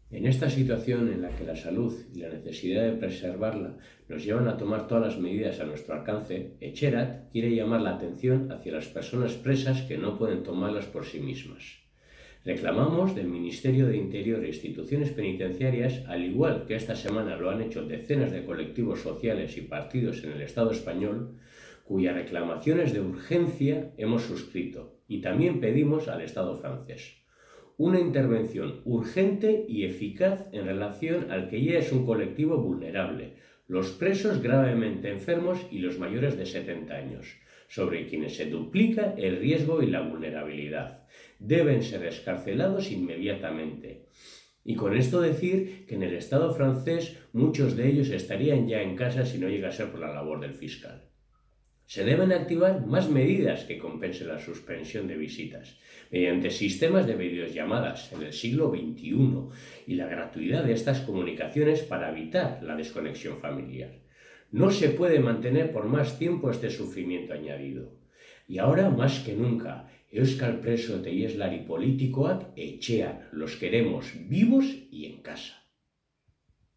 En esta situación en la que la salud y la necesidad de preservarla nos llevan a tomar todas las medidas a nuestro alcance, Echerat quiere llamar la atención hacia las personas presas que no pueden tomarlas por sí mismas. Reclamamos del Ministerio de Interior e instituciones penitenciarias, al igual que esta semana lo han hecho decenas de colectivos sociales y partidos en el Estado español, cuyas reclamaciones de urgencia hemos suscrito, y también pedimos al Estado francés una intervención urgente y eficaz en relación al que ya es un colectivo vulnerable, los presos gravemente enfermos y los mayores de 70 años, sobre quienes se duplica el riesgo y la vulnerabilidad. Deben ser excarcelados inmediatamente. Y con esto decir que en el Estado francés muchos de ellos estarían ya en casa si no llega a ser por la labor del fiscal. Se deben activar más medidas que compensen la suspensión de visitas, mediante sistemas de videollamadas en el siglo XXI y la gratuidad de estas comunicaciones para evitar la desconexión familiar. No se puede mantener por más tiempo este sufrimiento añadido. Y ahora más que nunca, euskal preso eta iheslari politikoak etxean, los queremos vivos y en casa.